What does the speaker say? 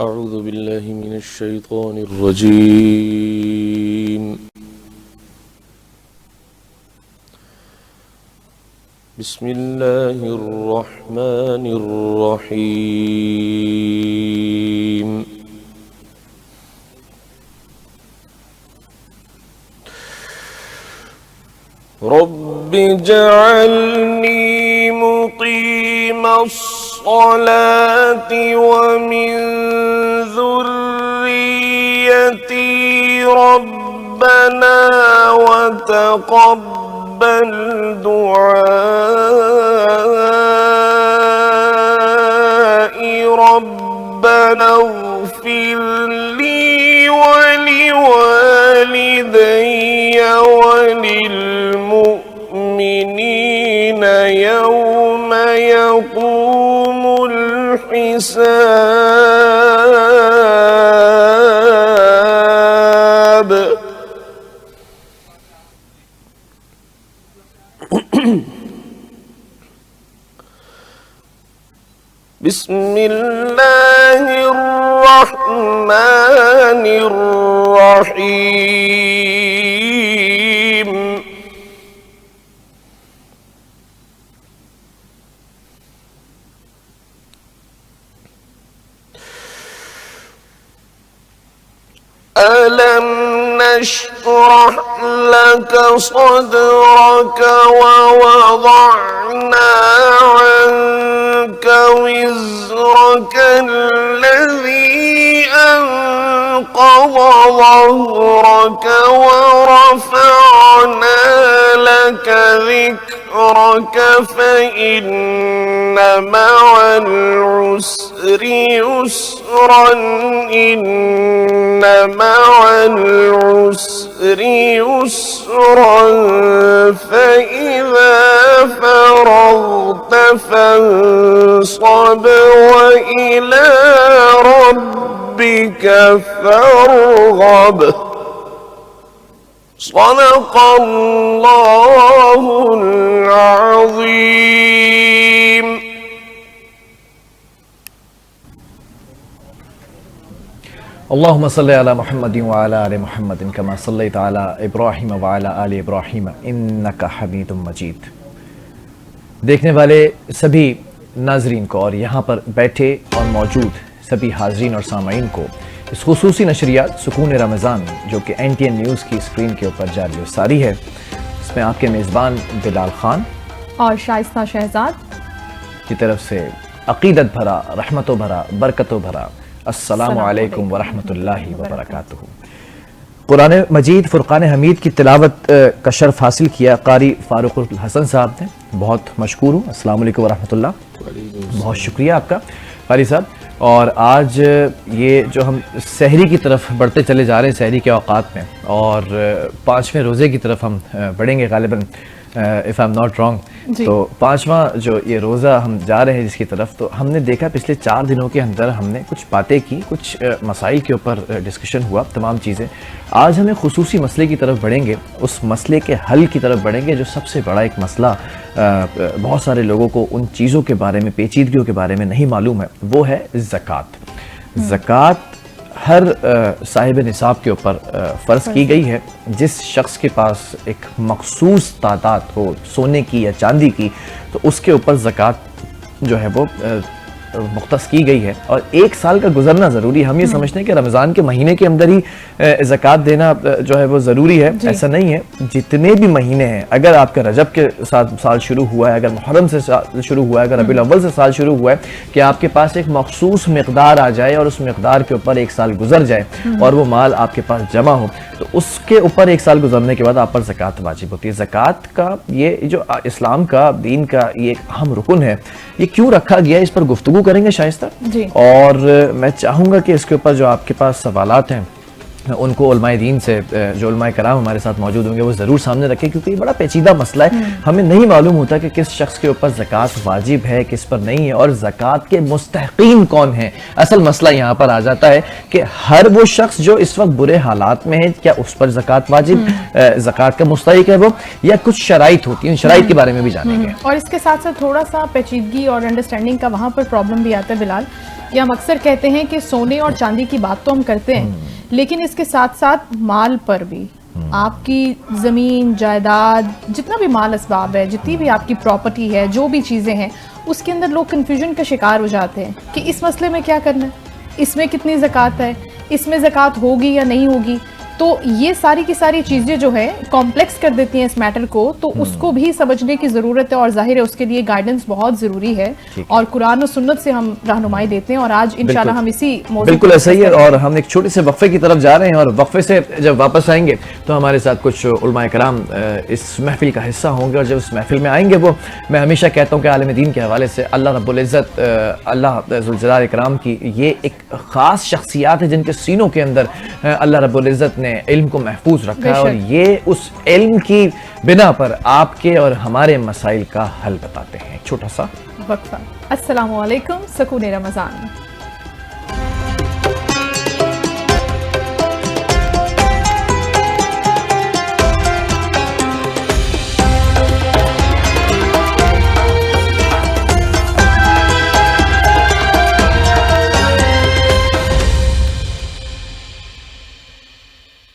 أعوذ بالله من الشيطان الرجيم. بسم الله الرحمن الرحيم. رب اجعلني مقيم الصلاة ومن ذريتي ربنا وتقبل دعائي ربنا اغفر لي ولوالدي وللمؤمنين يوم يقوم الحساب. بسم الله الرحمن الرحيم. ألم نشرح لك صدرك ووضعنا عنك وزرك الذي أنقض ظهرك ورفعنا لك ذكرك فإن مع العسر يسرا إن مع العسر يسرا فإذا فرغت فانصب وإلى ربك فارغب. صدق الله العظيم. اللهم صل علی محمد وعلی آل محمد کما صلیت علی ابراہیم وعلی آل ابراہیم انک حمید مجید. دیکھنے والے سبھی ناظرین کو اور یہاں پر بیٹھے اور موجود سبھی حاضرین اور سامعین کو اس خصوصی نشریات سکون رمضان جو کہ NTN نیوز کی اسکرین کے اوپر جاری و ساری ہے، اس میں آپ کے میزبان بلال خان اور شائستہ شہزاد کی طرف سے عقیدت بھرا، رحمت و بھرا، برکت و بھرا السلام علیکم ورحمۃ اللہ وبرکاتہ. قرآن مجید فرقان حمید کی تلاوت کا شرف حاصل کیا قاری فاروق الحسن صاحب نے، بہت مشکور ہوں. السلام علیکم ورحمۃ اللہ. بہت شکریہ آپ کا قاری صاحب. اور آج یہ جو ہم سحری کی طرف بڑھتے چلے جا رہے ہیں، سحری کے اوقات میں، اور 5ویں روزے کی طرف ہم بڑھیں گے غالباً if I'm not wrong. تو 5واں جو یہ روزہ ہم جا رہے ہیں جس کی طرف، تو ہم نے دیکھا پچھلے 4 دنوں کے اندر ہم نے کچھ باتیں کی، کچھ مسائل کے اوپر ڈسکشن ہوا، تمام چیزیں. آج ہم ایک خصوصی مسئلے کی طرف بڑھیں گے، اس مسئلے کے حل کی طرف بڑھیں گے جو سب سے بڑا ایک مسئلہ بہت سارے لوگوں کو ان چیزوں کے بارے میں، پیچیدگیوں کے بارے میں نہیں معلوم ہے، وہ ہے زکوٰۃ. زکوٰۃ ہر صاحب نصاب کے اوپر فرض کی گئی ہے. جس شخص کے پاس ایک مخصوص تعداد ہو سونے کی یا چاندی کی، تو اس کے اوپر زکوٰۃ جو ہے وہ مختص کی گئی ہے. اور 1 سال کا گزرنا ضروری. ہم یہ سمجھتے ہیں کہ رمضان کے مہینے کے اندر ہی زکوٰۃ دینا جو ہے وہ ضروری ہے. ایسا نہیں ہے. جتنے بھی مہینے ہیں، اگر آپ کا رجب کے ساتھ سال شروع ہوا ہے، اگر محرم سے شروع ہوا ہے، اگر ربیع الاول سے سال شروع ہوا ہے، کہ آپ کے پاس ایک مخصوص مقدار آ جائے اور اس مقدار کے اوپر 1 سال گزر جائے اور وہ مال آپ کے پاس جمع ہو، تو اس کے اوپر 1 سال گزرنے کے بعد آپ پر زکوٰۃ واجب ہوتی ہے. زکوٰۃ کا یہ جو اسلام کا، دین کا یہ ایک اہم رکن ہے. یہ کیوں رکھا گیا، اس پر گفتگو کریں گے شائستہ. اور میں چاہوں گا کہ اس کے اوپر جو آپ کے پاس سوالات ہیں ان کو علماء دین سے، جو علماء کرام ہمارے ساتھ موجود ہوں گے، وہ ضرور سامنے رکھیں، کیونکہ یہ بڑا پیچیدہ مسئلہ ہے. ہمیں نہیں معلوم ہوتا کہ کس شخص کے اوپر زکوٰۃ واجب ہے، کس پر نہیں ہے، اور زکوٰۃ کے مستحقین کون ہیں. اصل مسئلہ یہاں پر آ جاتا ہے کہ ہر وہ شخص جو اس وقت برے حالات میں ہے، کیا اس پر زکوٰۃ واجب، زکوٰۃ کا مستحق ہے وہ، یا کچھ شرائط ہوتی ہیں. شرائط کے بارے میں بھی جانیں گے. اور اس کے ساتھ ساتھ تھوڑا سا پیچیدگی اور انڈرسٹینڈنگ کا وہاں پر پرابلم بھی آتا ہے بلال، یا ہم اکثر کہتے ہیں کہ سونے اور چاندی کی بات تو ہم کرتے ہیں لیکن اس کے ساتھ ساتھ مال پر بھی، آپ کی زمین جائیداد جتنا بھی مال اسباب ہے، جتنی بھی آپ کی پراپرٹی ہے، جو بھی چیزیں ہیں، اس کے اندر لوگ کنفیوژن کا شکار ہو جاتے ہیں کہ اس مسئلے میں کیا کرنا ہے، اس میں کتنی زکوٰۃ ہے، اس میں زکوٰۃ ہوگی یا نہیں ہوگی. تو یہ ساری کی ساری چیزیں جو ہے کمپلیکس کر دیتی ہیں اس میٹر کو، تو اس کو بھی سمجھنے کی ضرورت ہے اور ظاہر ہے اس کے لیے گائیڈنس بہت ضروری ہے اور قرآن و سنت سے ہم رہنمائی دیتے ہیں. اور آج انشاءاللہ ہم اسی موضوع بالکل ایسا ہی ہے، اور ہم ایک چھوٹے سے وقفے کی طرف جا رہے ہیں، اور وقفے سے جب واپس آئیں گے تو ہمارے ساتھ کچھ علماء کرام اس محفل کا حصہ ہوں گے، اور جب اس محفل میں آئیں گے وہ میں ہمیشہ کہتا ہوں کہ عالم دین کے حوالے سے اللہ رب العزت، اللہ ذوالجلال اکرام کی یہ ایک خاص شخصیات ہے جن کے سینوں کے اندر اللہ رب العزت نے علم کو محفوظ رکھا ہے، اور یہ اس علم کی بنا پر آپ کے اور ہمارے مسائل کا حل بتاتے ہیں. چھوٹا سا وقفہ. السلام علیکم، سکون رمضان.